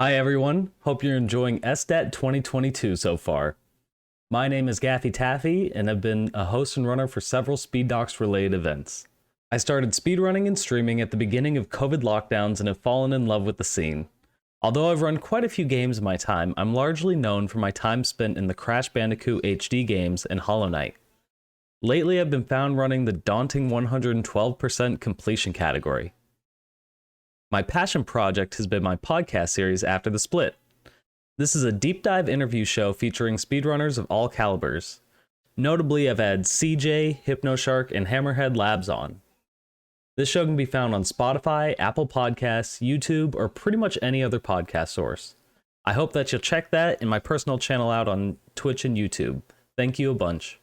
Hi everyone, hope you're enjoying SDAT 2022 so far. My name is Gaffy Taffy and I've been a host and runner for several Speed Docs related events. I started speedrunning and streaming at the beginning of COVID lockdowns and have fallen in love with the scene. Although I've run quite a few games in my time, I'm largely known for my time spent in the Crash Bandicoot HD games and Hollow Knight. Lately I've been found running the daunting 112% completion category. My passion project has been my podcast series After the Split. This is a deep dive interview show featuring speedrunners of all calibers. Notably, I've had CJ, Hypnoshark, and Hammerhead Labs on. This show can be found on Spotify, Apple Podcasts, YouTube, or pretty much any other podcast source. I hope that you'll check that and my personal channel out on Twitch and YouTube. Thank you a bunch.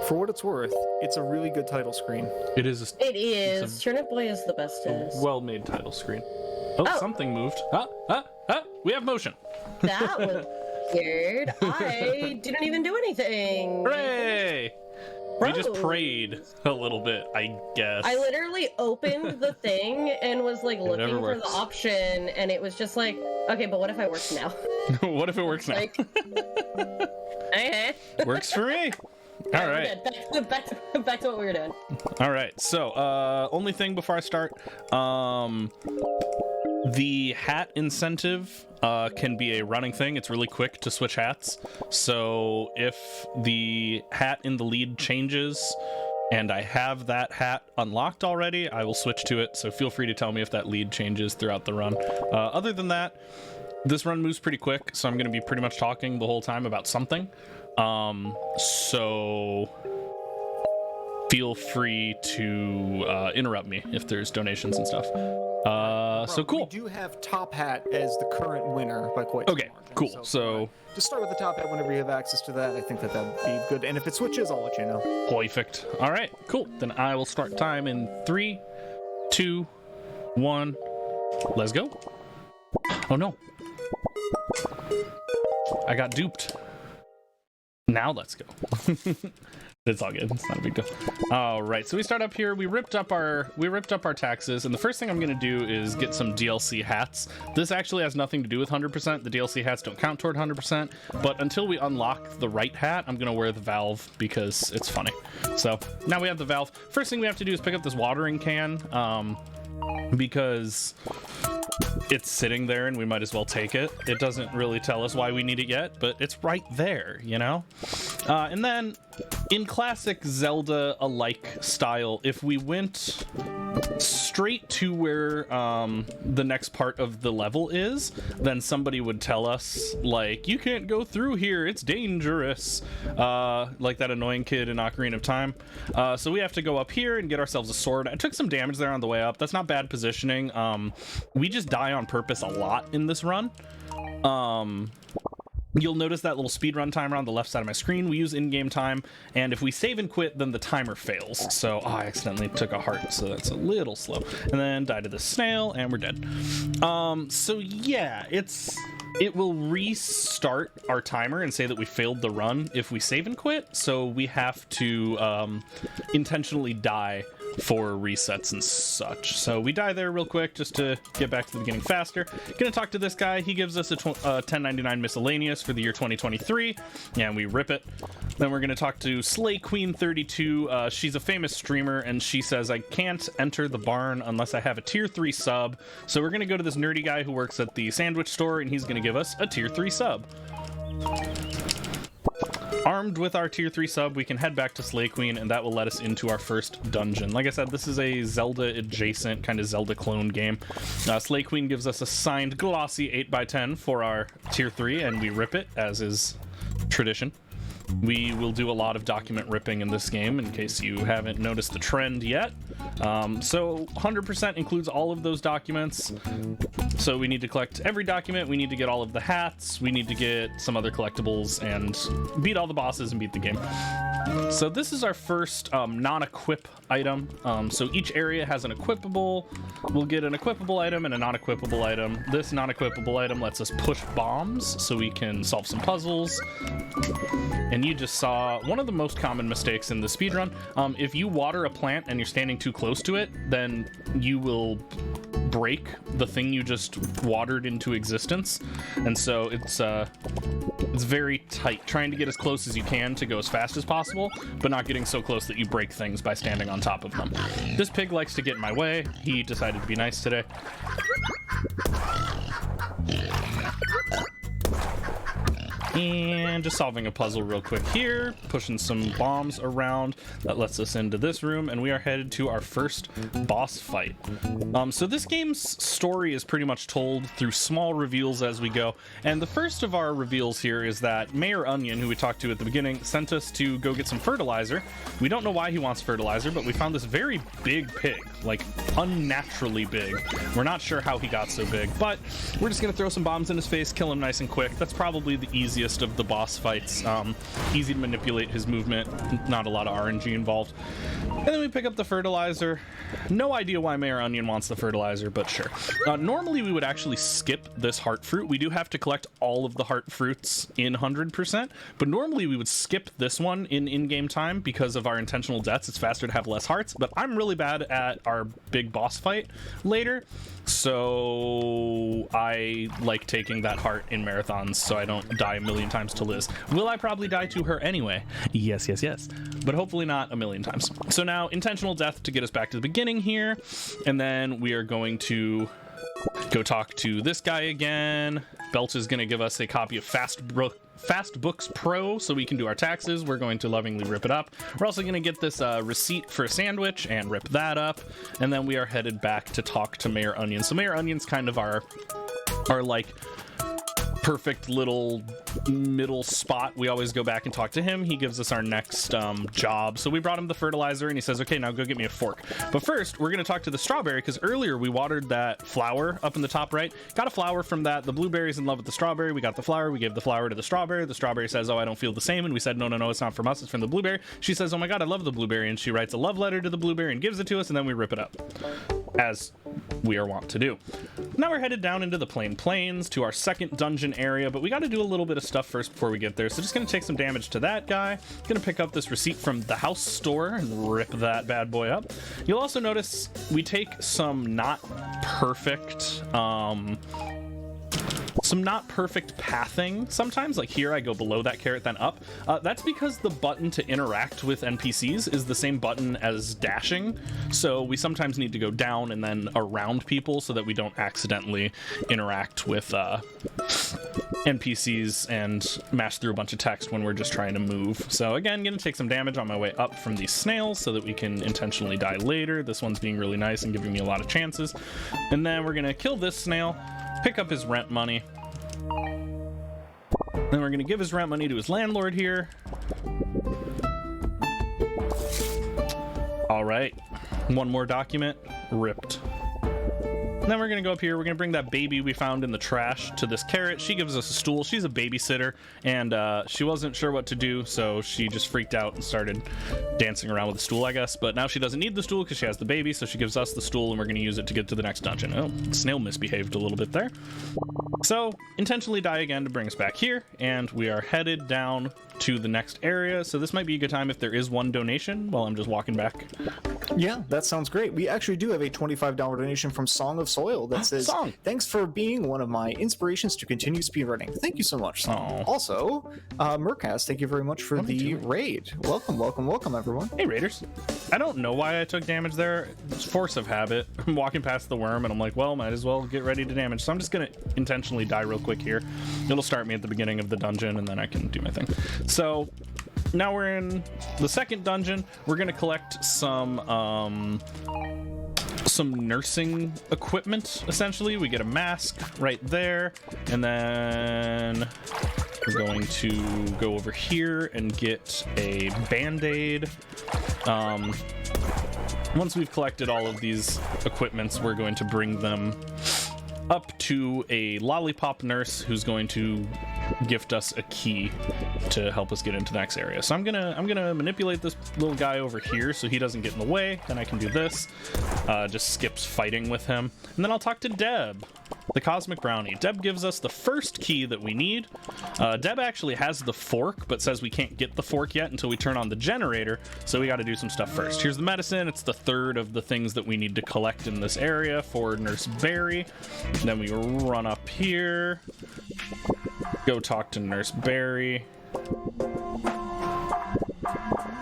For what it's worth, it's a really good title screen. It is. It is. Turnip Boy is the bestest. Well-made title screen. Oh, something moved. We have motion. That was weird. I didn't even do anything. Hooray! Bro. We just prayed a little bit, I guess. I literally opened the thing and was like looking for the option, and it was just like, okay, but what if I work now? What if it works now? Like, okay. Works for me. All right. Back to what we were doing. All right. So, only thing before I start, the hat incentive can be a running thing. It's really quick to switch hats. So if the hat in the lead changes and I have that hat unlocked already, I will switch to it. So feel free to tell me if that lead changes throughout the run. Other than that, this run moves pretty quick, so I'm going to be pretty much talking the whole time about something. So feel free to interrupt me if there's donations and stuff. So cool. We do have Top Hat as the current winner by quite some margin. Cool. So just start with the Top Hat whenever you have access to that. I think that would be good. And if it switches, I'll let you know. Perfect. All right, cool. Then I will start time in 3, 2, 1. Let's go. Oh no. I got duped. Now let's go. It's all good. It's not a big deal. All right, so we start up here. We ripped up our taxes, and the first thing I'm gonna do is get some DLC hats. This actually has nothing to do with 100%. The DLC hats don't count toward 100%, but until we unlock the right hat, I'm gonna wear the valve because it's funny. So now we have the valve. First thing we have to do is pick up this watering can, because it's sitting there and we might as well take it. It doesn't really tell us why we need it yet, but it's right there, you know? And then in classic Zelda-alike style, if we went straight to where the next part of the level is, then somebody would tell us, like, you can't go through here, it's dangerous, like that annoying kid in Ocarina of Time. So we have to go up here and get ourselves a sword. I took some damage there on the way up. That's not bad positioning. We just die on purpose a lot in this run. You'll notice that little speedrun timer on the left side of my screen. We use in-game time, and if we save and quit, then the timer fails. So I accidentally took a heart, so that's a little slow. And then died to the snail, and we're dead. So yeah, it will restart our timer and say that we failed the run if we save and quit. So we have to intentionally die for resets and such. So we die there real quick just to get back to the beginning faster. Gonna talk to this guy. He gives us a 1099 miscellaneous for the year 2023, and we rip it. Then we're gonna talk to Slay Queen 32. She's a famous streamer, and she says I can't enter the barn unless I have a tier 3 sub. So we're gonna go to this nerdy guy who works at the sandwich store, and he's gonna give us a tier 3 sub. Armed with our tier 3 sub, we can head back to Slay Queen, and that will let us into our first dungeon. Like I said, this is a Zelda-adjacent, kind of Zelda-clone game. Slay Queen gives us a signed glossy 8x10 for our tier 3, and we rip it, as is tradition. We will do a lot of document ripping in this game, in case you haven't noticed the trend yet. So 100% includes all of those documents. So we need to collect every document, we need to get all of the hats, we need to get some other collectibles, and beat all the bosses and beat the game. So this is our first non-equip item. So each area has an equipable. We'll get an equipable item and a non-equipable item. This non-equipable item lets us push bombs so we can solve some puzzles. And you just saw one of the most common mistakes in the speedrun. If you water a plant and you're standing too close to it, then you will break the thing you just watered into existence. And so it's very tight, trying to get as close as you can to go as fast as possible, but not getting so close that you break things by standing on top of them. This pig likes to get in my way. He decided to be nice today. And just solving a puzzle real quick here, pushing some bombs around. That lets us into this room, and we are headed to our first boss fight. So this game's story is pretty much told through small reveals as we go, and the first of our reveals here is that Mayor Onion, who we talked to at the beginning, sent us to go get some fertilizer. We don't know why he wants fertilizer, but we found this very big pig, like unnaturally big. We're not sure how he got so big, but we're just gonna throw some bombs in his face, kill him nice and quick. That's probably the easiest of the boss fights. Easy to manipulate his movement, not a lot of RNG involved. And then we pick up the fertilizer. No idea why Mayor Onion wants the fertilizer, but sure. Normally we would actually skip this heart fruit. We do have to collect all of the heart fruits in 100%, but normally we would skip this one in in-game time because of our intentional deaths. It's faster to have less hearts, but I'm really bad at our big boss fight later, so I like taking that heart in marathons so I don't die a million times to Liz. Will I probably die to her anyway? Yes, yes, yes. But hopefully not a million times. So now, intentional death to get us back to the beginning here, and then we are going to go talk to this guy again. Belch is going to give us a copy of Fast Books Pro so we can do our taxes. We're going to lovingly rip it up. We're also going to get this receipt for a sandwich and rip that up, and then we are headed back to talk to Mayor Onion. So Mayor Onion's kind of our like perfect little middle spot. We always go back and talk to him. He gives us our next job. So we brought him the fertilizer, and he says, okay, now go get me a fork. But first, we're going to talk to the strawberry, because earlier we watered that flower up in the top right. Got a flower from that. The blueberry's in love with the strawberry. We got the flower. We gave the flower to the strawberry. The strawberry says, oh, I don't feel the same. And we said, no, no, no, it's not from us. It's from the blueberry. She says, oh my God, I love the blueberry. And she writes a love letter to the blueberry and gives it to us, and then we rip it up, as we are wont to do. Now we're headed down into the plains to our second dungeon area, but we got to do a little bit of stuff first before we get there. So just gonna take some damage to that guy. Gonna pick up this receipt from the house store and rip that bad boy up. You'll also notice we take some not perfect some not perfect pathing sometimes. Like here I go below that carrot then up. That's because the button to interact with NPCs is the same button as dashing, so we sometimes need to go down and then around people so that we don't accidentally interact with NPCs and mash through a bunch of text when we're just trying to move. So again, gonna take some damage on my way up from these snails so that we can intentionally die later. This one's being really nice and giving me a lot of chances. And then we're gonna kill this snail, pick up his rent money. Then we're gonna give his rent money to his landlord here. All right, one more document, ripped. Then we're gonna go up here, we're gonna bring that baby we found in the trash to this carrot. She gives us a stool. She's a babysitter, and she wasn't sure what to do, so she just freaked out and started dancing around with the stool, I guess. But now she doesn't need the stool because she has the baby, so she gives us the stool, and we're gonna use it to get to the next dungeon. Oh, snail misbehaved a little bit there. So, intentionally die again to bring us back here, and we are headed down to the next area. So this might be a good time if there is one donation while I'm just walking back. Yeah, that sounds great. We actually do have a $25 donation from Song of Soil that says, Song. Thanks for being one of my inspirations to continue speedrunning. Thank you so much, Song. Also, Murkas, thank you very much for the raid. Welcome, welcome, welcome, everyone. Hey, Raiders. I don't know why I took damage there. It's force of habit. I'm walking past the worm, and I'm like, well, might as well get ready to damage. So I'm just going to intentionally die real quick here. It'll start me at the beginning of the dungeon, and then I can do my thing. So now we're in the second dungeon. We're going to collect some nursing equipment, essentially. We get a mask right there, and then we're going to go over here and get a band-aid. Once we've collected all of these equipments, we're going to bring them up to a lollipop nurse who's going to gift us a key to help us get into the next area. So I'm gonna manipulate this little guy over here so he doesn't get in the way. Then I can do this. Just skips fighting with him. And then I'll talk to Deb, the Cosmic Brownie. Deb gives us the first key that we need. Deb actually has the fork, but says we can't get the fork yet until we turn on the generator, so we got to do some stuff first. Here's the medicine. It's the third of the things that we need to collect in this area for Nurse Barry. Then we run up here, go talk to Nurse Barry,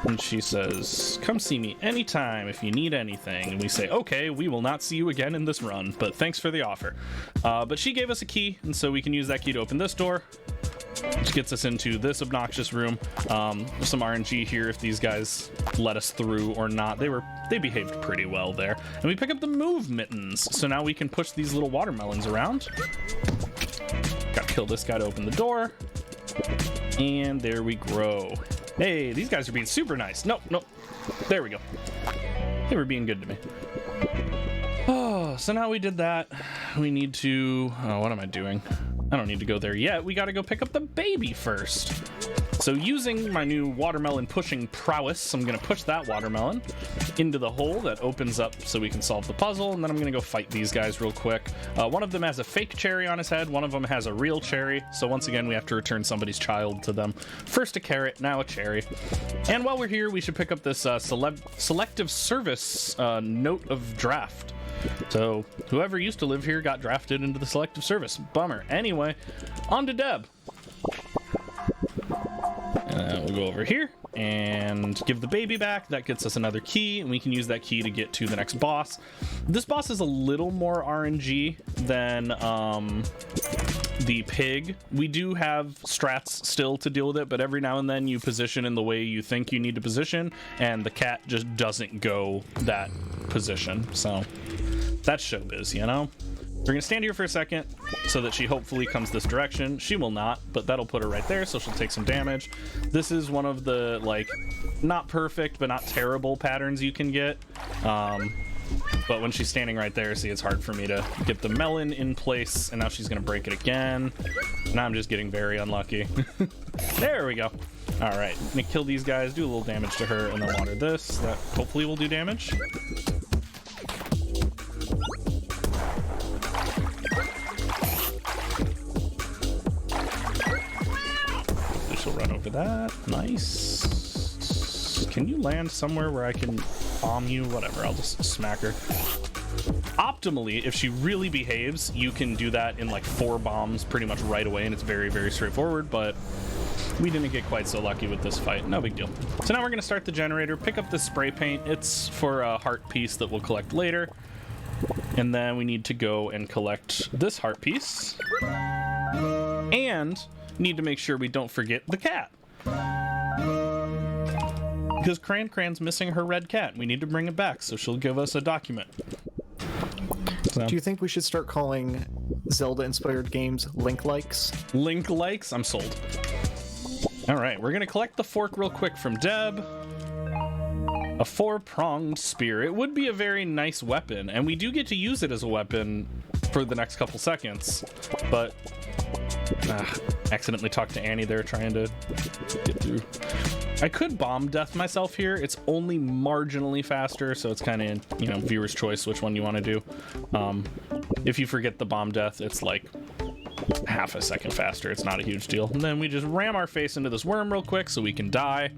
and she says, come see me anytime if you need anything. And we say, okay, we will not see you again in this run, but thanks for the offer. But she gave us a key, and so we can use that key to open this door, which gets us into this obnoxious room. There's some RNG here if these guys let us through or not. They behaved pretty well there. And we pick up the move mittens, so now we can push these little watermelons around. Gotta kill this guy to open the door. And there we grow. Hey, these guys are being super nice. Nope. There we go. They were being good to me. Oh, so now we did that. We need to... Oh, what am I doing? I don't need to go there yet. We gotta go pick up the baby first. So using my new watermelon pushing prowess, I'm gonna push that watermelon into the hole that opens up so we can solve the puzzle, and then I'm gonna go fight these guys real quick. One of them has a fake cherry on his head, one of them has a real cherry, so once again we have to return somebody's child to them. First a carrot, now a cherry. And while we're here, we should pick up this selective service note of draft. So whoever used to live here got drafted into the selective service. Bummer. Anyway, on to Deb. We'll go over here and give the baby back. That gets us another key, and we can use that key to get to the next boss. This boss is a little more RNG than the pig. We do have strats still to deal with it, but every now and then you position in the way you think you need to position, and the cat just doesn't go that position. So that's showbiz, you know? We're gonna stand here for a second so that she hopefully comes this direction. She will not, but that'll put her right there, so she'll take some damage. This is one of the, like, not perfect but not terrible patterns you can get. But when she's standing right there, see, it's hard for me to get the melon in place, and now she's gonna break it again. Now I'm just getting very unlucky. There we go. All right, I'm gonna kill these guys, do a little damage to her, and then water this. That hopefully will do damage. She'll run over that. Nice. Can you land somewhere where I can bomb you? Whatever, I'll just smack her. Optimally, if she really behaves, you can do that in like 4 bombs pretty much right away, and it's very, very straightforward, but we didn't get quite so lucky with this fight. No big deal. So now we're going to start the generator, pick up this spray paint. It's for a heart piece that we'll collect later. And then we need to go and collect this heart piece. And need to make sure we don't forget the cat. Because Cran's missing her red cat. We need to bring it back, so she'll give us a document. So. Do you think we should start calling Zelda-inspired games Link-likes? Link-likes? I'm sold. All right, we're going to collect the fork real quick from Deb. A 4-pronged spear. It would be a very nice weapon, and we do get to use it as a weapon for the next couple seconds, but accidentally talked to Annie there trying to get through. I could bomb death myself here. It's only marginally faster, so it's kind of, you know, viewer's choice which one you want to do. If you forget the bomb death, it's like half a second faster. It's not a huge deal. And then we just ram our face into this worm real quick so we can die.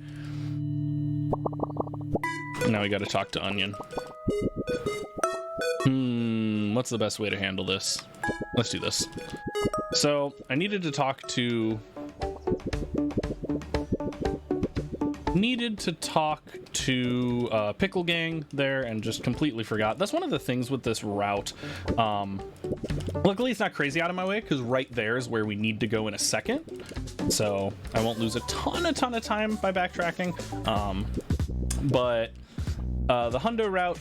Now we got to talk to Onion. What's the best way to handle this? Let's do this. So I needed to talk to Pickle Gang there and just completely forgot. That's one of the things with this route. Luckily it's not crazy out of my way because right there is where we need to go in a second. So I won't lose a ton of time by backtracking. But the Hundo route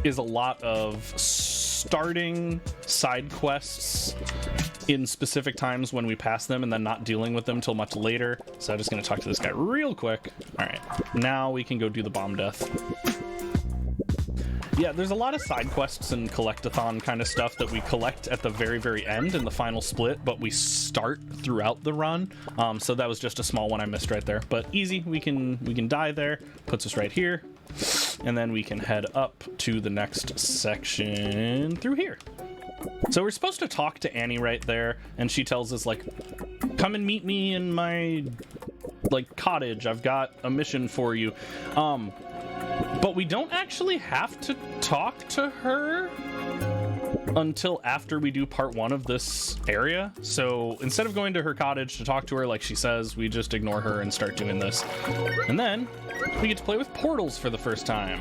is a lot of starting side quests in specific times when we pass them and then not dealing with them until much later. So I'm just going to talk to this guy real quick. All right, now we can go do the bomb death. Yeah, there's a lot of side quests and collectathon kind of stuff that we collect at the very, very end in the final split, but we start throughout the run. So that was just a small one I missed right there, but easy. We can die there, puts us right here, and then we can head up to the next section through here. So we're supposed to talk to Annie right there, and she tells us like, come and meet me in my like cottage. I've got a mission for you. But we don't actually have to talk to her until after we do part 1 of this area. So instead of going to her cottage to talk to her like she says, we just ignore her and start doing this. And then we get to play with portals for the first time.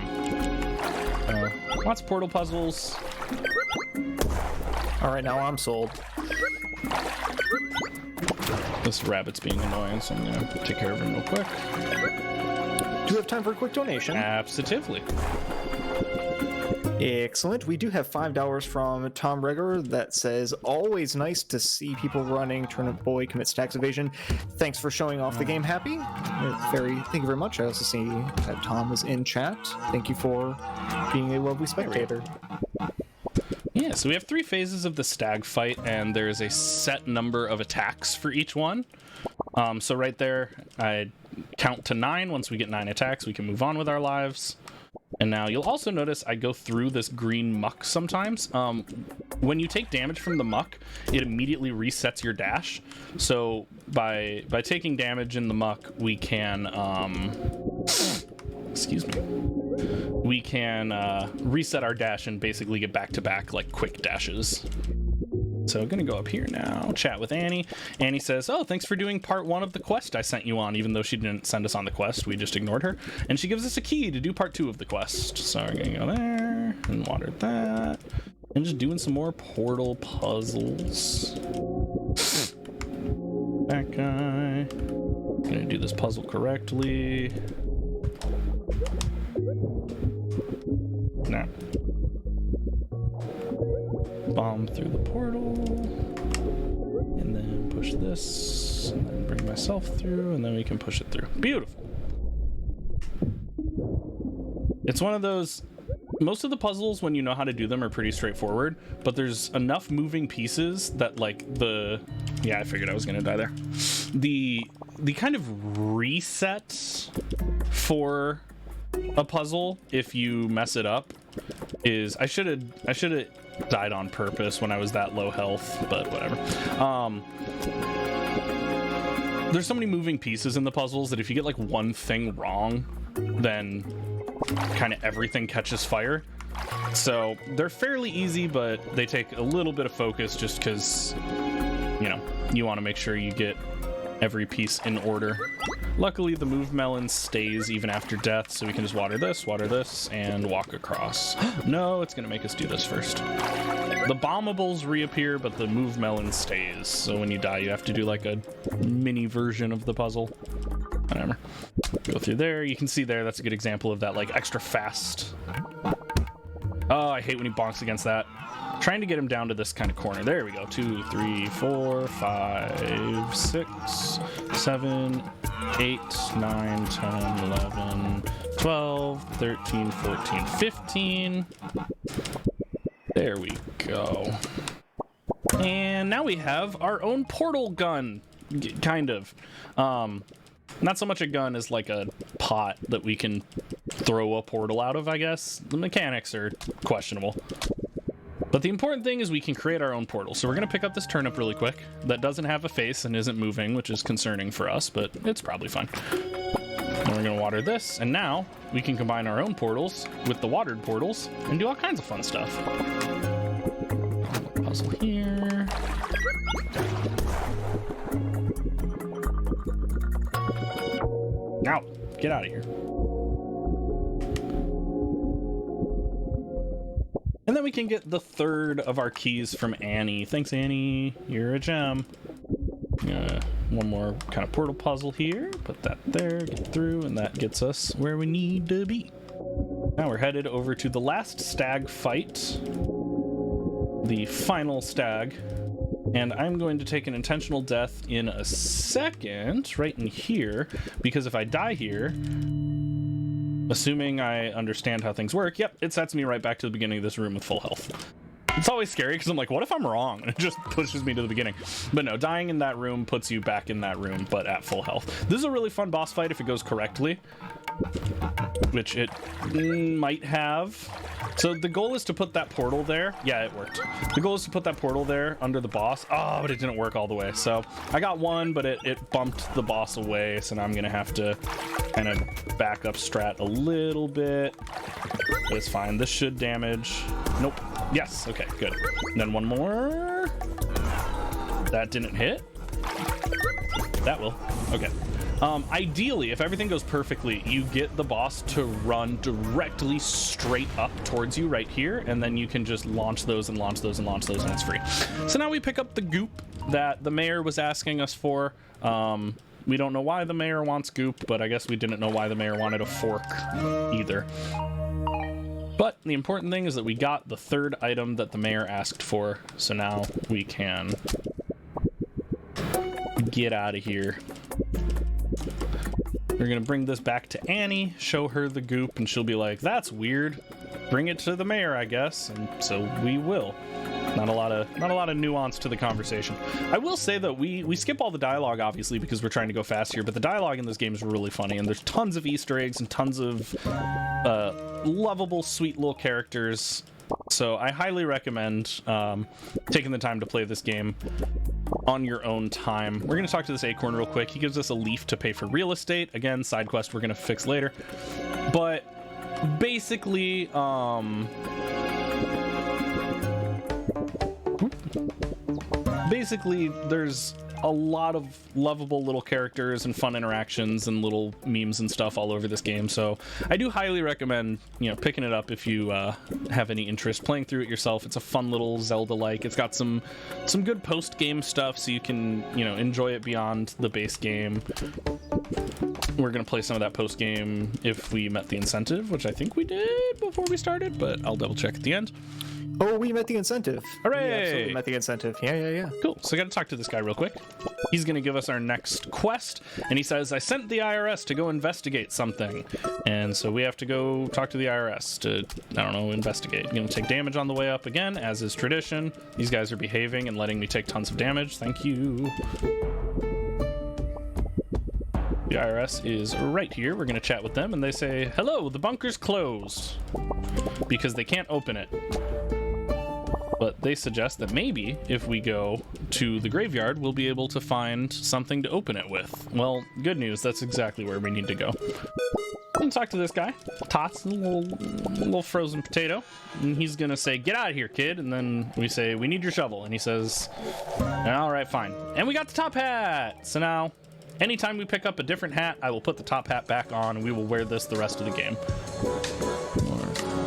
Lots of portal puzzles. All right, now I'm sold. This rabbit's being annoying, so I'm gonna take care of him real quick. Do you have time for a quick donation? Absolutely. Excellent. We do have $5 from Tom Reger that says, always nice to see people running. Turnip Boy commits tax evasion. Thanks for showing off the game, Happy. Thank you very much. I also see that Tom is in chat. Thank you for being a lovely spectator. Yeah, so we have 3 phases of the stag fight, and there's a set number of attacks for each one. So right there, I count to 9. Once we get 9 attacks, we can move on with our lives. And now you'll also notice I go through this green muck sometimes. When you take damage from the muck, it immediately resets your dash. So by taking damage in the muck, we can excuse me. We can reset our dash and basically get back-to-back like quick dashes. So I'm gonna go up here now, chat with Annie. Annie says, oh, thanks for doing part 1 of the quest I sent you on, even though she didn't send us on the quest, we just ignored her. And she gives us a key to do part 2 of the quest. So we're gonna go there and water that. And just doing some more portal puzzles. That guy. Gonna do this puzzle correctly. Now. Bomb through the portal, and then push this, and then bring myself through, and then we can push it through. Beautiful. It's one of those, most of the puzzles, when you know how to do them, are pretty straightforward, but there's enough moving pieces that like yeah, I figured I was gonna die there. The kind of reset for a puzzle, if you mess it up, is I should have died on purpose when I was that low health, but whatever. There's so many moving pieces in the puzzles that if you get like one thing wrong, then kind of everything catches fire. So they're fairly easy, but they take a little bit of focus just because, you know, you want to make sure you get every piece in order. Luckily, the move melon stays even after death, so we can just water this, and walk across. No, it's going to make us do this first. The bombables reappear, but the move melon stays. So when you die, you have to do like a mini version of the puzzle. Whatever. Go through there. You can see there, that's a good example of that, like, extra fast. Oh, I hate when he bonks against that. Trying to get him down to this kind of corner. There we go. 2, 3, 4, 5, 6, 7, 8, 9, 10, 11, 12, 13, 14, 15. There we go. And now we have our own portal gun, kind of. Not so much a gun as like a pot that we can throw a portal out of, I guess. The mechanics are questionable. But the important thing is we can create our own portal. So we're going to pick up this turnip really quick. That doesn't have a face and isn't moving, which is concerning for us, but it's probably fine. Then we're going to water this, and now we can combine our own portals with the watered portals and do all kinds of fun stuff. Puzzle here. Now, get out of here. And then we can get the third of our keys from Annie. Thanks, Annie. You're a gem. One more kind of portal puzzle here. Put that there, get through, and that gets us where we need to be. Now we're headed over to the last stag fight. The final stag. And I'm going to take an intentional death in a second, right in here, because if I die here, assuming I understand how things work, yep, it sets me right back to the beginning of this room with full health. It's always scary because I'm like, what if I'm wrong? And it just pushes me to the beginning. But no, dying in that room puts you back in that room, but at full health. This is a really fun boss fight if it goes correctly, which it might have. So the goal is to put that portal there. Yeah, it worked. The goal is to put that portal there under the boss. Oh, but it didn't work all the way. So I got one, but it bumped the boss away. So now I'm going to have to kind of back up strat a little bit. But it's fine. This should damage. Nope. Yes. Okay, good. And then one more. That didn't hit. That will. Okay. Ideally, if everything goes perfectly, you get the boss to run directly straight up towards you right here, and then you can just launch those and launch those and launch those, and it's free. So now we pick up the goop that the mayor was asking us for. We don't know why the mayor wants goop, but I guess we didn't know why the mayor wanted a fork either. But the important thing is that we got the third item that the mayor asked for, so now we can get out of here. We're gonna bring this back to Annie, show her the goop, and she'll be like, that's weird. Bring it to the mayor, I guess. And so we will. Not a lot of nuance to the conversation. I will say that we skip all the dialogue, obviously, because we're trying to go fast here, but the dialogue in this game is really funny, and there's tons of Easter eggs and tons of lovable, sweet little characters. So I highly recommend taking the time to play this game on your own time. We're going to talk to this acorn real quick. He gives us a leaf to pay for real estate. Again, side quest we're going to fix later. But basically, there's a lot of lovable little characters and fun interactions and little memes and stuff all over this game. So I do highly recommend, picking it up if you have any interest, playing through it yourself. It's a fun little Zelda-like. It's got some good post-game stuff, so you can, enjoy it beyond the base game. We're going to play some of that post-game if we met the incentive, which I think we did before we started, but I'll double check at the end. Oh, we met the incentive. Hooray! We absolutely met the incentive. Yeah. Cool. So I got to talk to this guy real quick. He's going to give us our next quest, and he says, I sent the IRS to go investigate something. And so we have to go talk to the IRS to, investigate. Going to take damage on the way up again, as is tradition. These guys are behaving and letting me take tons of damage. Thank you. The IRS is right here. We're going to chat with them, and they say, hello, the bunker's closed, because they can't open it. But they suggest that maybe if we go to the graveyard, we'll be able to find something to open it with. Well, good news. That's exactly where we need to go. and talk to this guy, Tots, a little frozen potato, and he's gonna say, "Get out of here, kid." And then we say, "We need your shovel," and he says, "All right, fine." And we got the top hat. So now, anytime we pick up a different hat, I will put the top hat back on, and we will wear this the rest of the game.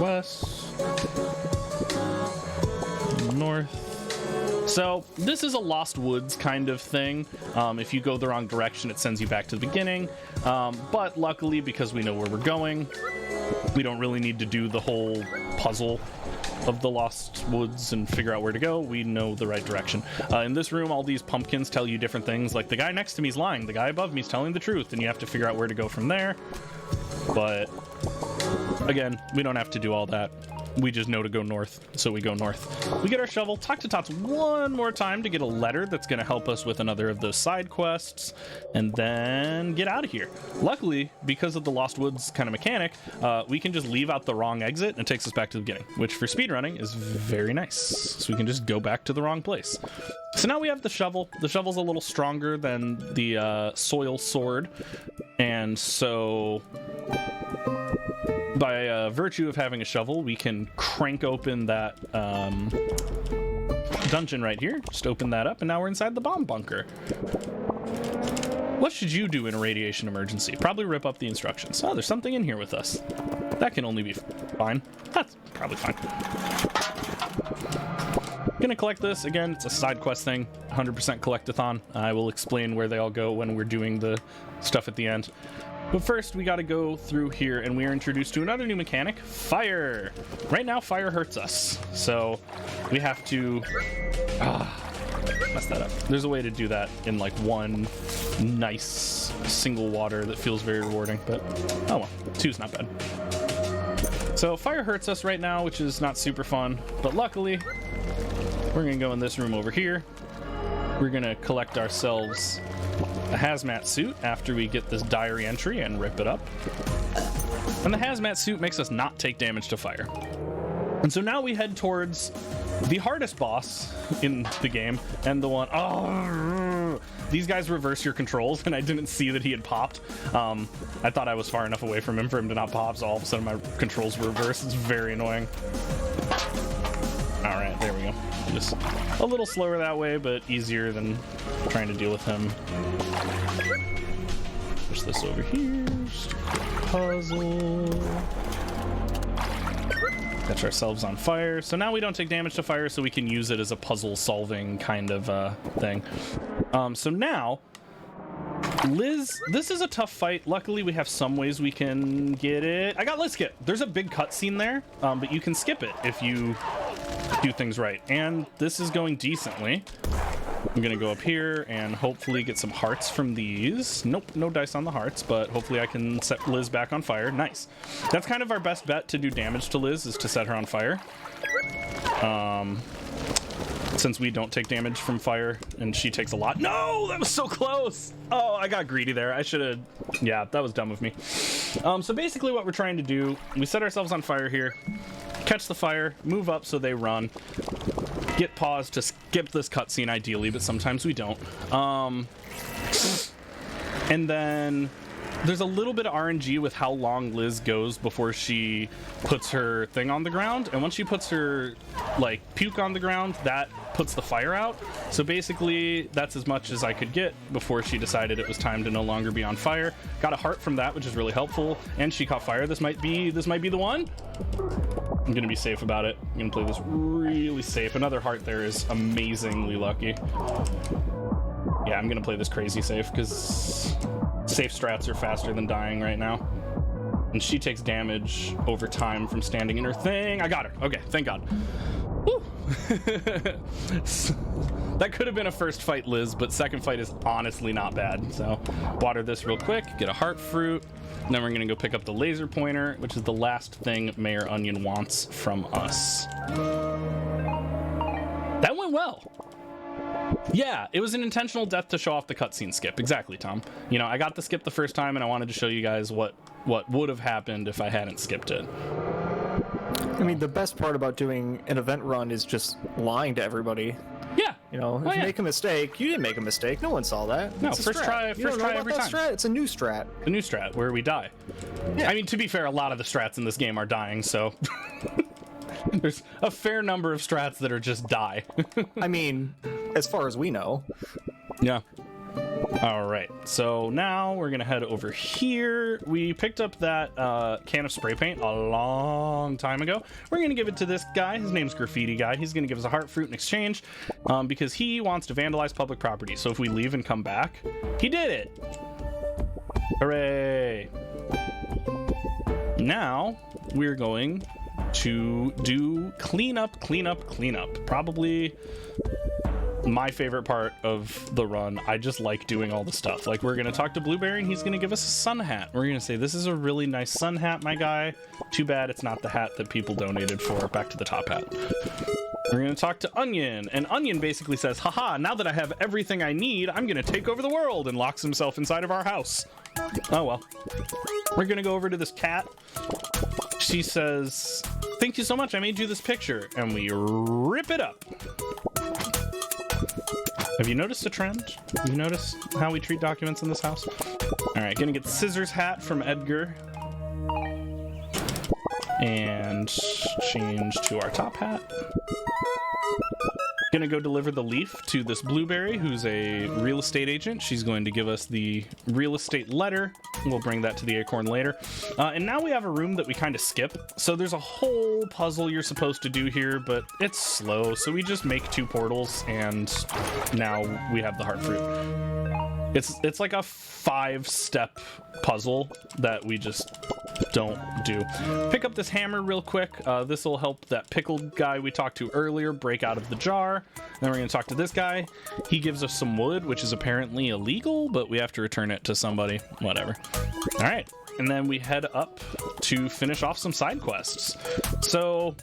Northwest, north. So this is a Lost Woods kind of thing. If you go the wrong direction, it sends you back to the beginning. But luckily, because we know where we're going, we don't really need to do the whole puzzle of the Lost Woods and figure out where to go. We know the right direction. In this room, all these pumpkins tell you different things. Like the guy next to me is lying, the guy above me is telling the truth, and you have to figure out where to go from there. But again, we don't have to do all that. We just know to go north, so we go north. We get our shovel, talk to Tots one more time to get a letter that's going to help us with another of those side quests, and then get out of here. Luckily, because of the Lost Woods kind of mechanic, we can just leave out the wrong exit and it takes us back to the beginning, which for speedrunning is very nice. So we can just go back to the wrong place. So now we have the shovel. The shovel's a little stronger than the soil sword, and so by virtue of having a shovel, we can crank open that dungeon right here. Just open that up, and now we're inside the bomb bunker. What should you do in a radiation emergency? Probably rip up the instructions. Oh, there's something in here with us. That can only be fine. That's probably fine. Gonna collect this. Again, it's a side quest thing. 100% collectathon. I will explain where they all go when we're doing the stuff at the end. But first, we got to go through here, and we are introduced to another new mechanic, fire. Right now, fire hurts us, so we have to mess that up. There's a way to do that in like one nice single water that feels very rewarding, but oh well, two's not bad. So fire hurts us right now, which is not super fun, but luckily, we're gonna go in this room over here. We're gonna collect ourselves a hazmat suit after we get this diary entry and rip it up. And the hazmat suit makes us not take damage to fire. And so now we head towards the hardest boss in the game, and the one, these guys reverse your controls, and I didn't see that he had popped. I thought I was far enough away from him for him to not pop, so all of a sudden my controls were reversed. It's very annoying. All right, there we go. Just a little slower that way, but easier than trying to deal with him. Push this over here. Puzzle. Catch ourselves on fire. So now we don't take damage to fire, so we can use it as a puzzle-solving kind of thing. So now, Liz, this is a tough fight. Luckily, we have some ways we can get it. I got Liz skip. There's a big cutscene there, but you can skip it if you do things right. And this is going decently. I'm gonna go up here and hopefully get some hearts from these. Nope, no dice on the hearts, but hopefully I can set Liz back on fire. Nice. That's kind of our best bet to do damage to Liz, is to set her on fire. Since we don't take damage from fire and she takes a lot. No, that was so close. Oh, I got greedy there. I should have, yeah, that was dumb of me. So basically what we're trying to do, we set ourselves on fire here, catch the fire, move up so they run, get paused to skip this cutscene ideally, but sometimes we don't. And then there's a little bit of RNG with how long Liz goes before she puts her thing on the ground. And once she puts her, like, puke on the ground, that puts the fire out. So basically, that's as much as I could get before she decided it was time to no longer be on fire. Got a heart from that, which is really helpful. And she caught fire. This might be the one. I'm gonna be safe about it. I'm gonna play this really safe. Another heart there is amazingly lucky. Yeah, I'm gonna play this crazy safe because safe strats are faster than dying right now. And she takes damage over time from standing in her thing. I got her. Okay, thank God. Woo. That could have been a first fight, Liz, but second fight is honestly not bad. So water this real quick, get a heart fruit, and then we're gonna go pick up the laser pointer, which is the last thing Mayor Onion wants from us. That went well. Yeah, it was an intentional death to show off the cutscene skip. Exactly, Tom. You know, I got the skip the first time, and I wanted to show you guys what would have happened if I hadn't skipped it. I mean, the best part about doing an event run is just lying to everybody. Yeah, You know, if you make a mistake, you didn't make a mistake. No one saw that. No, It's a first strat. try, You first don't know try about every that time. Strat? It's a new strat. The new strat where we die. Yeah. I mean, to be fair, a lot of the strats in this game are dying, so there's a fair number of strats that are just die. I mean, as far as we know. Yeah. All right, so now we're gonna head over here. We picked up that can of spray paint a long time ago. We're gonna give it to this guy. His name's Graffiti Guy. He's gonna give us a heart fruit in exchange because he wants to vandalize public property. So if we leave and come back, he did it. Hooray. Now we're going to do cleanup. Probably my favorite part of the run. I just like doing all the stuff. Like, we're gonna talk to Blueberry and he's gonna give us a sun hat. We're gonna say, this is a really nice sun hat, my guy. Too bad it's not the hat that people donated for. Back to the top hat. We're gonna talk to Onion, and Onion basically says, haha, now that I have everything I need, I'm gonna take over the world, and locks himself inside of our house. Oh well. We're gonna go over to this cat. She says, thank you so much, I made you this picture, and we rip it up. Have you noticed a trend? Have you noticed how we treat documents in this house? All right, gonna get the scissors hat from Edgar. And change to our top hat. Gonna go deliver the leaf to this Blueberry, who's a real estate agent. She's going to give us the real estate letter. We'll bring that to the acorn later. And now we have a room that we kind of skip. So there's a whole puzzle you're supposed to do here, but it's slow. So we just make 2 portals, and now we have the heart fruit. It's like a 5-step puzzle that we just don't do. Pick up this hammer real quick. This will help that pickled guy we talked to earlier break out of the jar. Then we're going to talk to this guy. He gives us some wood, which is apparently illegal, but we have to return it to somebody. Whatever. All right. And then we head up to finish off some side quests. So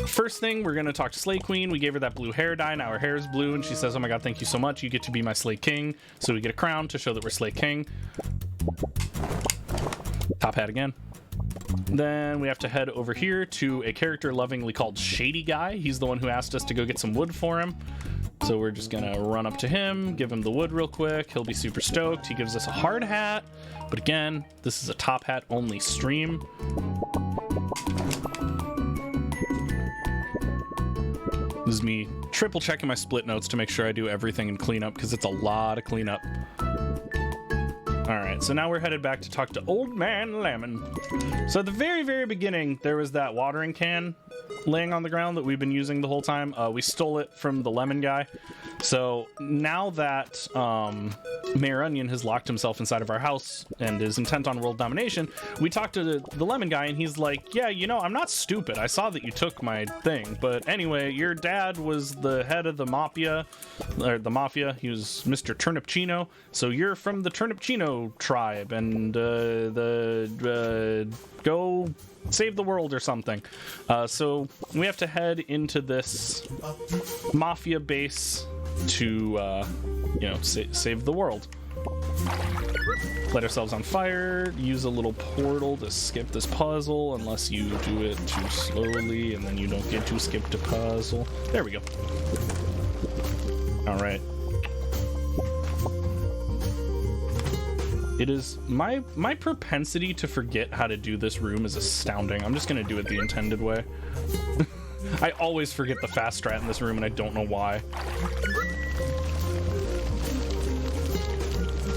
first thing, we're going to talk to Slay Queen. We gave her that blue hair dye. Now her hair is blue, and she says, oh my god, thank you so much. You get to be my Slay King. So we get a crown to show that we're Slay King. Top hat again. Then we have to head over here to a character lovingly called Shady Guy. He's the one who asked us to go get some wood for him. So we're just gonna run up to him, give him the wood real quick. He'll be super stoked. He gives us a hard hat. But again, this is a top hat only stream. This is me triple checking my split notes to make sure I do everything in cleanup, because it's a lot of cleanup. All right, so now we're headed back to talk to Old Man Lemon. So at the very, very beginning, there was that watering can laying on the ground that we've been using the whole time. We stole it from the lemon guy. So now that Mayor Onion has locked himself inside of our house and is intent on world domination, we talked to the lemon guy, and he's like, yeah, you know, I'm not stupid. I saw that you took my thing. But anyway, your dad was the head of the mafia. He was Mr. Turnipchino. So you're from the Turnipchino tribe, and go save the world or something. So we have to head into this mafia base to save the world. Let ourselves on fire, use a little portal to skip this puzzle, unless you do it too slowly and then you don't get to skip the puzzle. There we go. All right. It is my propensity to forget how to do this room is astounding. I'm just gonna do it the intended way. I always forget the fast strat in this room, and I don't know why.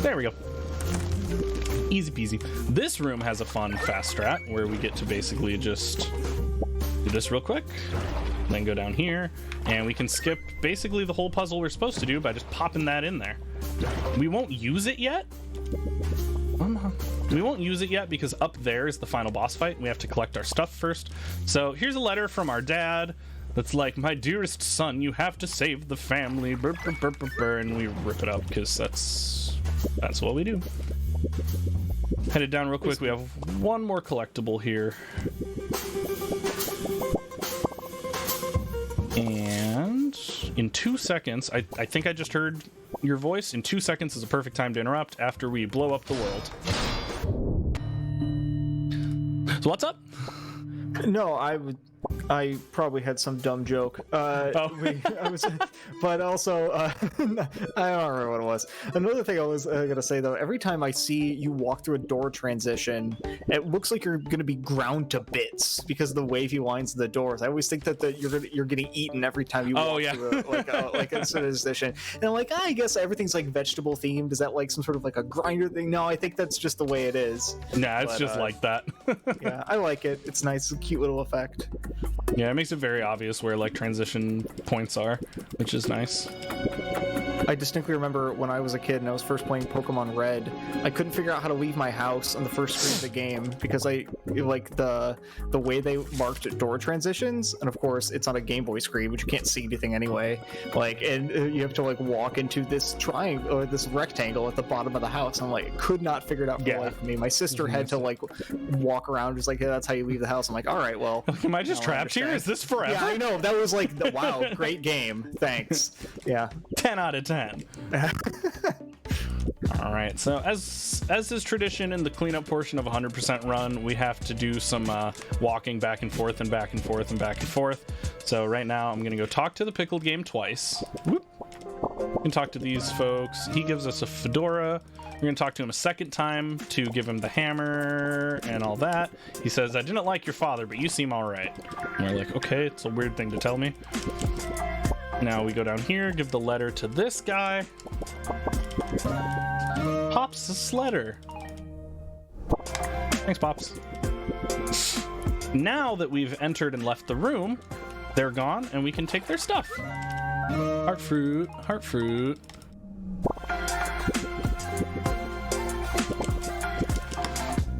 There we go. Easy peasy. This room has a fun fast strat where we get to basically just do this real quick, then go down here, and we can skip basically the whole puzzle we're supposed to do by just popping that in there. We won't use it yet. We won't use it yet because up there is the final boss fight. We have to collect our stuff first. So here's a letter from our dad that's like, my dearest son, you have to save the family. Burr, burr, burr, burr, burr. And we rip it up because that's what we do. Headed down real quick. We have one more collectible here. And in 2 seconds, I think I just heard your voice. In 2 seconds is a perfect time to interrupt after we blow up the world. So what's up? No, I would I probably had some dumb joke. But also, I don't remember what it was. Another thing I was gonna say though, every time I see you walk through a door transition, it looks like you're gonna be ground to bits because of the way he winds the doors. I always think that you're getting eaten every time you walk through like a transition. And I'm like, I guess everything's like vegetable themed. Is that like some sort of like a grinder thing? No, I think that's just the way it is. Nah, it's just like that. Yeah, I like it. It's nice, a cute little effect. Yeah, it makes it very obvious where like transition points are, which is nice. I distinctly remember when I was a kid and I was first playing Pokemon Red, I couldn't figure out how to leave my house on the first screen of the game because I like the way they marked door transitions, and of course it's on a Game Boy screen, which you can't see anything anyway. Like, and you have to like walk into this triangle or this rectangle at the bottom of the house. I'm like, could not figure it out for the life of me. My sister had to like walk around, just like, yeah, that's how you leave the house. I'm like, all right, well, am I just trapped here? Is this forever? Yeah, I know. That was like, wow, great game. Thanks. Yeah, 10 out of 10. All right, so as is tradition in the cleanup portion of 100% run, we have to do some walking back and forth and back and forth and back and forth. So right now I'm gonna go talk to the pickled game twice. Whoop. We can talk to these folks. He gives us a fedora. We're gonna talk to him a second time to give him the hammer and all that. He says, I didn't like your father, but you seem all right. And we're like, okay, it's a weird thing to tell me. Now we go down here, give the letter to this guy. Pops' letter. Thanks, Pops. Now that we've entered and left the room, they're gone and we can take their stuff. Heart fruit, heart fruit.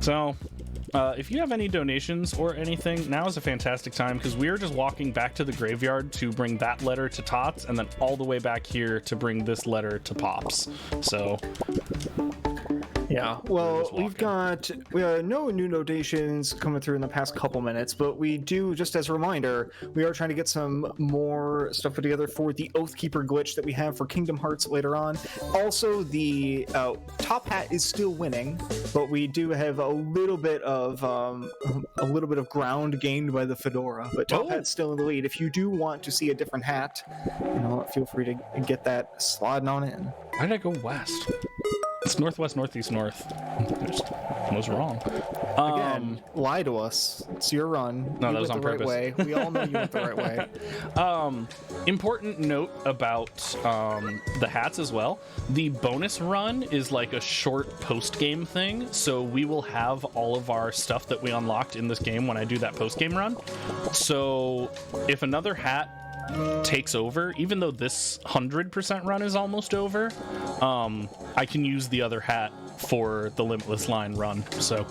So, if you have any donations or anything, now is a fantastic time because we are just walking back to the graveyard to bring that letter to Tots and then all the way back here to bring this letter to Pops. So, yeah, well, we have no new donations coming through in the past couple minutes, but we do, just as a reminder, we are trying to get some more stuff put together for the Oathkeeper glitch that we have for Kingdom Hearts later on. Also, the Top Hat is still winning, but we do have a little bit of ground gained by the fedora, but Top Hat's still in the lead. If you do want to see a different hat, feel free to get that sliding on in. Why did I go west? It's northwest, northeast, north. I was wrong. Again, lie to us. It's your run. No, that was on purpose. Right way. We all know you went the right way. Important note about the hats as well. The bonus run is like a short post-game thing, so we will have all of our stuff that we unlocked in this game when I do that post-game run. So if another hat takes over, even though this 100% run is almost over, I can use the other hat for the Limitless Line run. So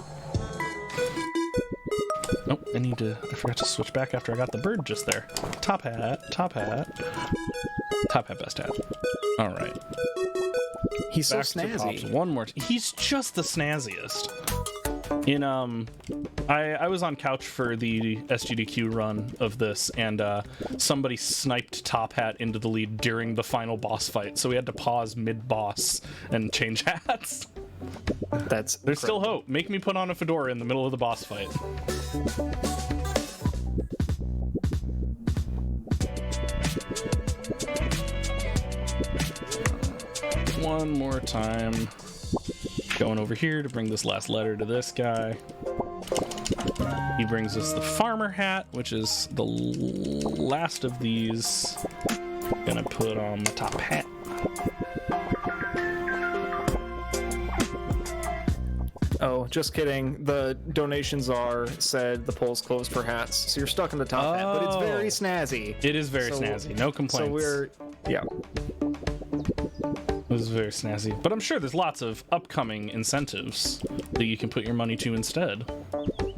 I forgot to switch back after I got the bird just there. Top hat, best hat. All right, he's back so snazzy. One more. He's just the snazziest. I was on couch for the SGDQ run of this, and somebody sniped Top Hat into the lead during the final boss fight, so we had to pause mid-boss and change hats. There's still hope. Make me put on a fedora in the middle of the boss fight. One more time. Going over here to bring this last letter to this guy. He brings us the farmer hat, which is the last of these. Gonna put on the top hat. Oh, just kidding. The donations said the poll's closed for hats, so you're stuck in the top hat, but it's very snazzy. It is very snazzy. No complaints. So yeah. It was very snazzy. But I'm sure there's lots of upcoming incentives that you can put your money to instead.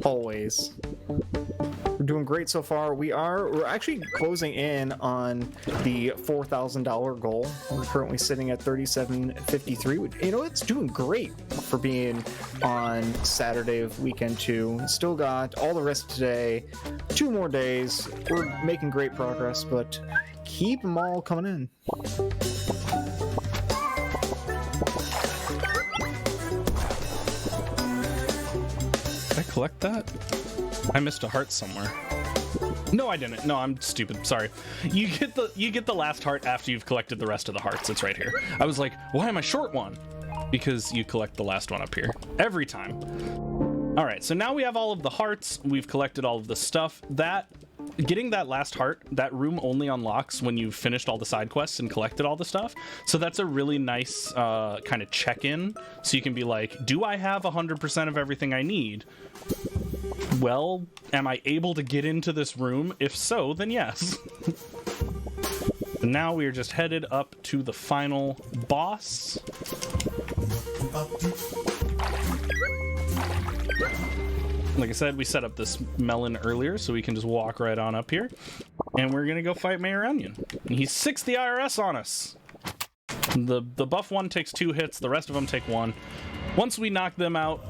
Always. We're doing great so far. We're actually closing in on the $4,000 goal. We're currently sitting at $3,753. It's doing great for being on Saturday of weekend 2. Still got all the rest of today, 2 more days. We're making great progress, but keep them all coming in. Did I collect that? I missed a heart somewhere. No, I didn't. No, I'm stupid. Sorry. You get the last heart after you've collected the rest of the hearts. It's right here. I was like, why am I short one? Because you collect the last one up here every time. All right, so now we have all of the hearts. We've collected all of the stuff. Getting that last heart, that room only unlocks when you've finished all the side quests and collected all the stuff. So that's a really nice kind of check-in. So you can be like, do I have 100% of everything I need? Well, am I able to get into this room? If so, then yes. And now we are just headed up to the final boss. Like I said, we set up this melon earlier, so we can just walk right on up here. And we're gonna go fight Mayor Onion. And he 6'd the IRS on us. The buff one takes 2 hits, the rest of them take 1. Once we knock them out,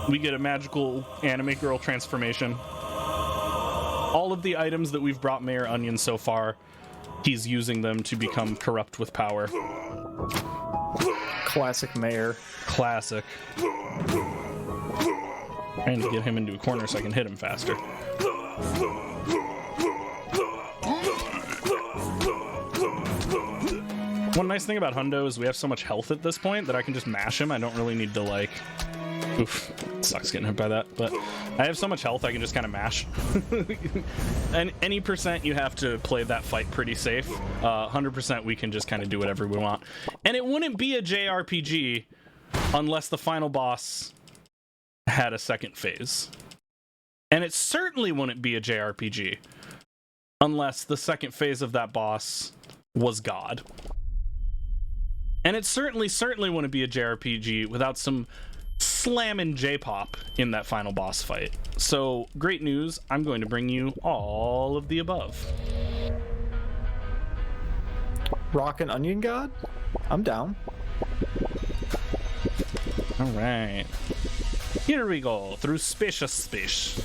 we get a magical anime girl transformation. All of the items that we've brought Mayor Onion so far, he's using them to become corrupt with power. Classic Mayor. Classic. Trying to get him into a corner so I can hit him faster. One nice thing about Hundo is we have so much health at this point that I can just mash him. I don't really need to, like... Oof, sucks getting hit by that, but I have so much health I can just kind of mash. And any percent you have to play that fight pretty safe. 100% we can just kind of do whatever we want. And it wouldn't be a JRPG unless the final boss had a second phase. And it certainly wouldn't be a JRPG unless the second phase of that boss was God. And it certainly wouldn't be a JRPG without some slamming J-pop in that final boss fight. So, great news, I'm going to bring you all of the above. Rock and Onion God? I'm down. All right. Here we go, through spacious space.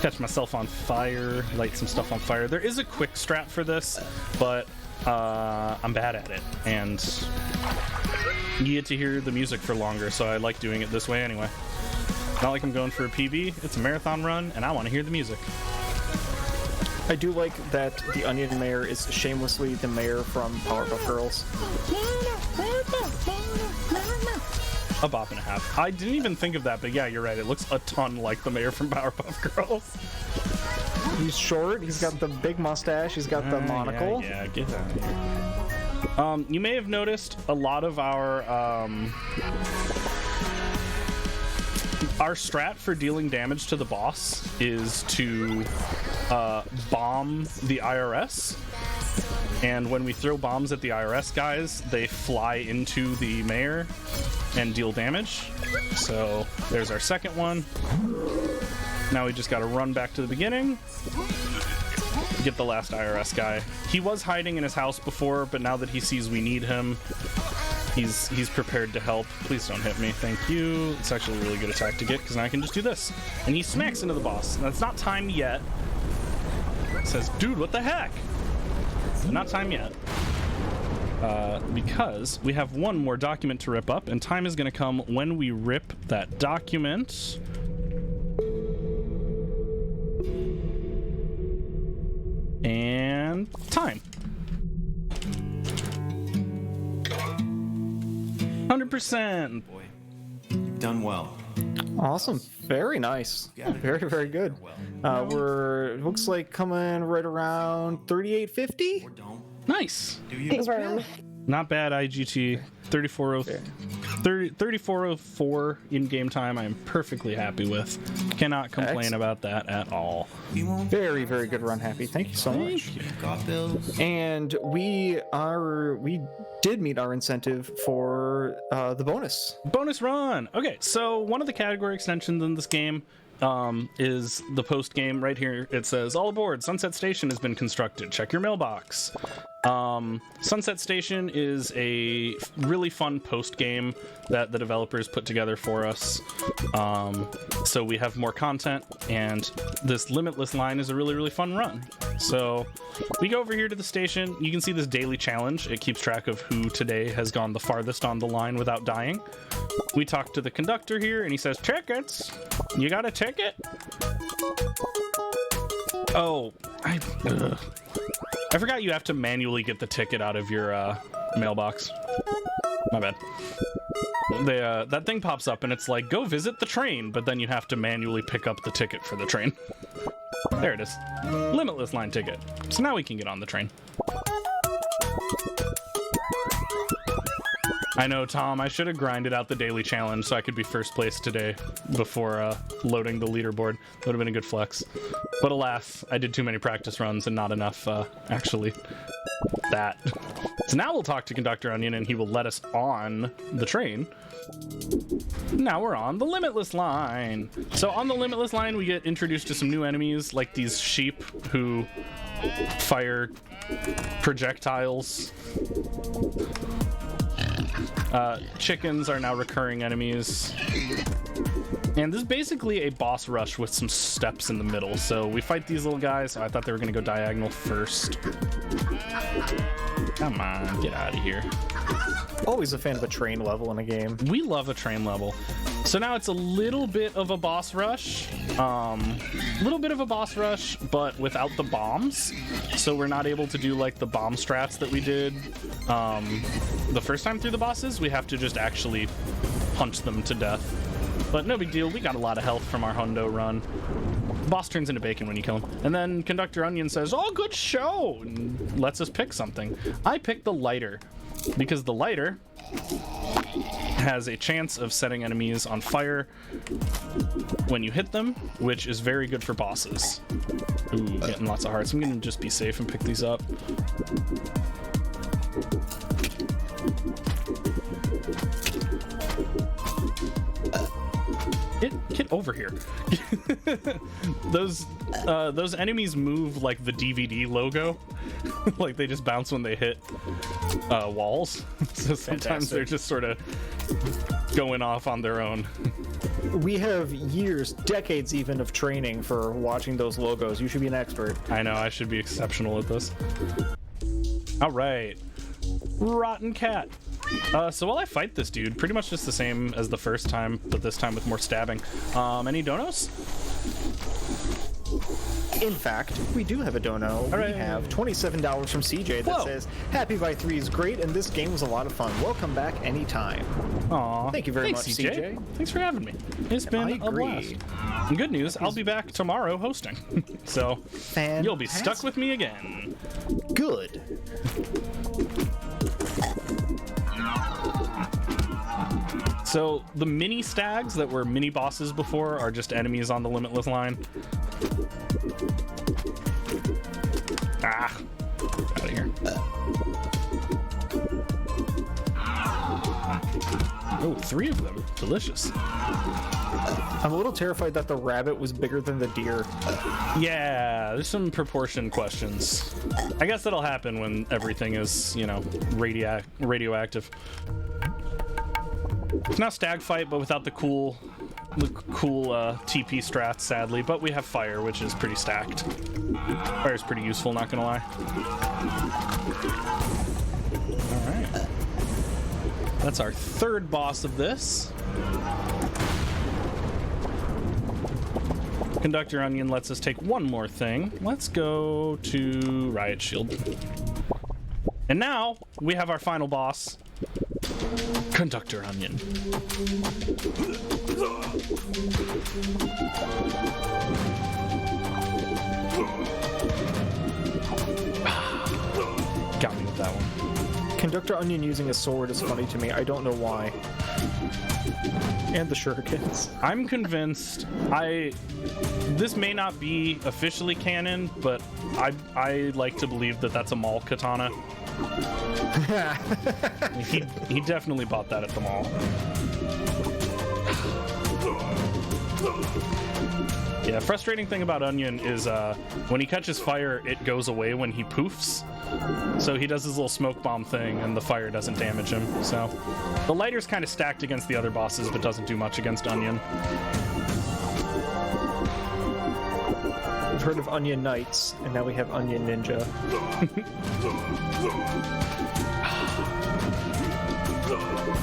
Catch myself on fire, light some stuff on fire. There is a quick strat for this, but I'm bad at it, and you get to hear the music for longer, so I like doing it this way anyway. Not like I'm going for a PB, it's a marathon run, and I want to hear the music. I do like that the Onion Mayor is shamelessly the mayor from Powerpuff Girls. A bop and a half. I didn't even think of that, but yeah, you're right. It looks a ton like the mayor from Powerpuff Girls. He's short, he's got the big mustache, he's got the monocle. Yeah, get out of here. You may have noticed a lot of our strat for dealing damage to the boss is to bomb the IRS. And when we throw bombs at the IRS guys, they fly into the mayor and deal damage. So there's our second one. Now we just got to run back to the beginning, get the last IRS guy. He was hiding in his house before, but now that he sees we need him, he's prepared to help. Please don't hit me, thank you. It's actually a really good attack to get because now I can just do this. And he smacks into the boss. Now it's not time yet. It says, dude, what the heck? Not time yet. Because we have one more document to rip up, and time is going to come when we rip that document. And time. 100%. Boy, you've done well. Awesome. Very nice. Very, very good. We're looks like coming right around 3850. Or don't. Nice. Do you? Confirm. Not bad, IGT. 3404 in-game time. I'm perfectly happy with. Cannot complain about that at all. You won't. Very, very good run, Happy. Thank you so much. Got bills. And we did meet our incentive for the bonus. Bonus run. Okay, so one of the category extensions in this game is the post game. Right here it says, all aboard, Sunset Station has been constructed, check your mailbox. Sunset Station is a really fun post game that the developers put together for us. So we have more content, and this Limitless line is a really, really fun run. So we go over here to the station. You can see this daily challenge. It keeps track of who today has gone the farthest on the line without dying. We talk to the conductor here, and he says, tickets. You got a ticket? Oh, I forgot you have to manually get the ticket out of your mailbox. My bad. That thing pops up and it's like, go visit the train, but then you have to manually pick up the ticket for the train. There it is. Limitless line ticket. So now we can get on the train. I know, Tom, I should have grinded out the daily challenge so I could be first place today before loading the leaderboard. That would have been a good flex. But alas, I did too many practice runs and not enough, actually, that. So now we'll talk to Conductor Onion and he will let us on the train. Now we're on the Limitless line. So on the Limitless line, we get introduced to some new enemies, like these sheep who fire projectiles. Chickens are now recurring enemies. And this is basically a boss rush with some steps in the middle. So we fight these little guys. I thought they were going to go diagonal first. Come on, get out of here. Always a fan of a train level in a game. We love a train level. So now it's a little bit of a boss rush. Little bit of a boss rush, but without the bombs. So we're not able to do like the bomb strats that we did the first time through the bosses. We have to just actually punch them to death. But no big deal. We got a lot of health from our hundo run. The boss turns into bacon when you kill him. And then Conductor Onion says, oh, good show, and lets us pick something. I picked the lighter because the lighter has a chance of setting enemies on fire when you hit them, which is very good for bosses. Ooh, getting lots of hearts. I'm gonna just be safe and pick these up. Get over here. Those enemies move like the DVD logo. Like they just bounce when they hit walls. So sometimes Fantastic. they're just sort of going off on their own. We have years, decades even, of training for watching those logos. You should be an expert. I know, I should be exceptional at this. All right. Rotten cat. So while I fight this dude, pretty much just the same as the first time, but this time with more stabbing. Any donos? In fact, we do have a dono. right. We have $27 from CJ that Whoa. says, Happy by 3 is great, and this game was a lot of fun. Welcome back anytime. Aw. Thank you very Thanks, much, CJ. Thanks for having me. It's been I a agree. blast. And good news, I'll be back tomorrow hosting. So you'll be stuck with me again. Good. So the mini stags that were mini bosses before are just enemies on the Limitless line. Ah, out of here. Oh, 3 of them. Delicious. I'm a little terrified that the rabbit was bigger than the deer. Yeah, there's some proportion questions. I guess that'll happen when everything is, you know, radioactive. It's now stag fight, but without the cool TP strats, sadly. But we have fire, which is pretty stacked. Fire is pretty useful, not gonna lie. All right, that's our 3rd boss of this. Conductor Onion lets us take one more thing. Let's go to Riot Shield. And now we have our final boss, Conductor Onion. Got me with that one. Conductor Onion using a sword is funny to me. I don't know why. And the shurikens. I'm convinced this may not be officially canon, but I like to believe that that's a mall katana. He definitely bought that at the mall. Yeah, frustrating thing about Onion is when he catches fire, it goes away when he poofs. So he does his little smoke bomb thing and the fire doesn't damage him. So the lighter's kind of stacked against the other bosses, but doesn't do much against Onion. We've heard of Onion Knights, and now we have Onion Ninja.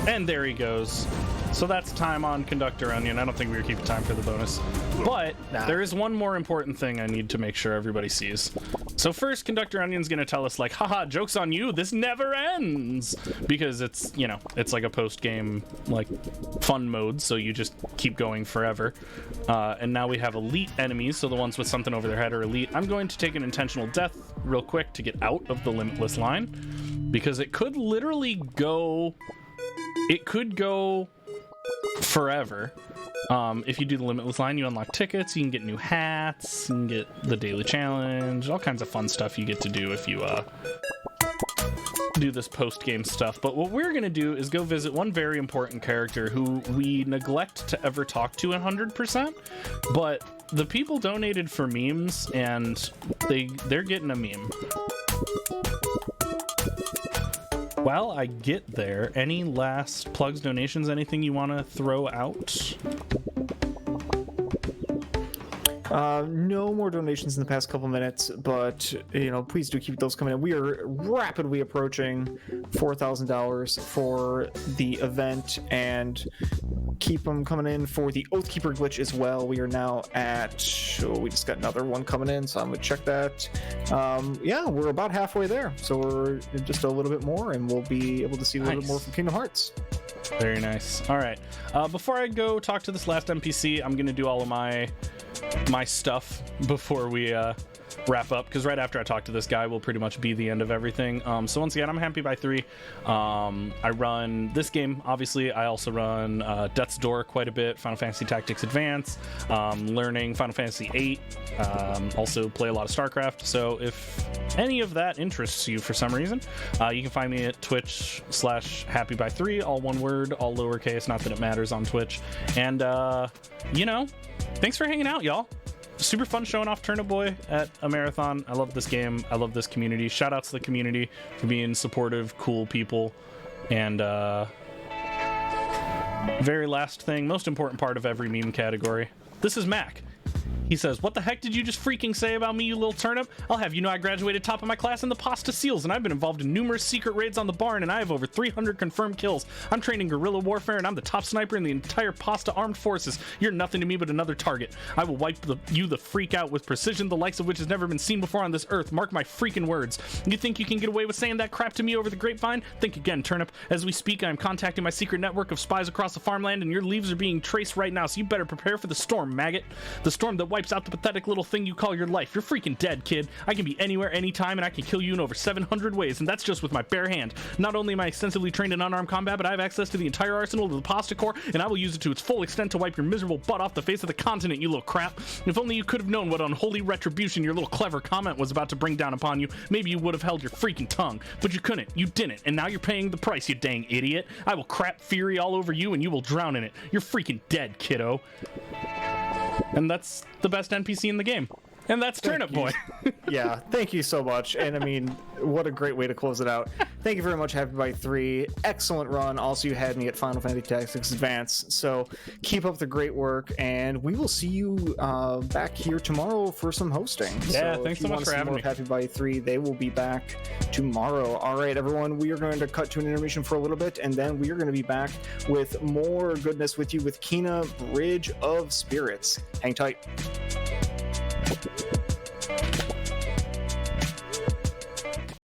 And there he goes. So that's time on Conductor Onion. I don't think we were keeping time for the bonus. But there is one more important thing I need to make sure everybody sees. So first, Conductor Onion's going to tell us, like, haha, joke's on you, this never ends! Because it's, you know, it's like a post-game, like, fun mode, so you just keep going forever. And now we have elite enemies, so the ones with something over their head are elite. I'm going to take an intentional death real quick to get out of the limitless line, because it could literally go... It could go forever. If you do the limitless line, you unlock tickets, you can get new hats, you can get the daily challenge, all kinds of fun stuff you get to do if you do this post-game stuff. But what we're going to do is go visit one very important character who we neglect to ever talk to 100%, but the people donated for memes, and they're getting a meme. While I get there, any last plugs, donations, anything you want to throw out? No more donations in the past couple minutes, but, you know, please do keep those coming in. We are rapidly approaching $4,000 for the event, and keep them coming in for the Oathkeeper glitch as well. We are now at, we just got another one coming in, so I'm gonna check that. Yeah, we're about halfway there, so we're just a little bit more, and we'll be able to see a little bit more from Kingdom Hearts. Very nice. All right. Before I go talk to this last NPC, I'm gonna do all of my stuff before we wrap up, because right after I talk to this guy will pretty much be the end of everything. So once again, I'm happybythree. I run this game, obviously. I also run Death's Door quite a bit, Final Fantasy Tactics Advance, learning Final Fantasy VIII, also play a lot of StarCraft. So if any of that interests you for some reason, you can find me at Twitch/happybythree, all one word, all lowercase, not that it matters on Twitch. And you know, thanks for hanging out, y'all. Super fun showing off Turnip Boy at a marathon. I love this game. I love this community. Shout out to the community for being supportive, cool people. And very last thing, most important part of every meme category. This is Mac. He says, what the heck did you just freaking say about me, you little turnip? I'll have you know I graduated top of my class in the Pasta Seals, and I've been involved in numerous secret raids on the barn, and I have over 300 confirmed kills. I'm trained in guerrilla warfare, and I'm the top sniper in the entire Pasta Armed Forces. You're nothing to me but another target. I will wipe you the freak out with precision, the likes of which has never been seen before on this earth. Mark my freaking words. You think you can get away with saying that crap to me over the grapevine? Think again, Turnip. As we speak, I am contacting my secret network of spies across the farmland, and your leaves are being traced right now, so you better prepare for the storm, maggot. The storm that wipes out the pathetic little thing you call your life. You're freaking dead, kid. I can be anywhere, anytime, and I can kill you in over 700 ways, and that's just with my bare hand. Not only am I extensively trained in unarmed combat, but I have access to the entire arsenal of the Pasta Corps, and I will use it to its full extent to wipe your miserable butt off the face of the continent, you little crap. If only you could have known what unholy retribution your little clever comment was about to bring down upon you, maybe you would have held your freaking tongue. But you couldn't. You didn't, and now you're paying the price, you dang idiot. I will crap fury all over you, and you will drown in it. You're freaking dead, kiddo. And that's the best NPC in the game. And that's Turnip Boy. Yeah, thank you so much. And I mean, what a great way to close it out. Thank you very much, happybythree. Excellent run. Also, you had me at Final Fantasy Tactics Advance. So keep up the great work, and we will see you back here tomorrow for some hosting. Yeah, so thanks so much for having me. happybythree, they will be back tomorrow. All right, everyone, we are going to cut to an intermission for a little bit, and then we are going to be back with more goodness with you with Kena Bridge of Spirits. Hang tight.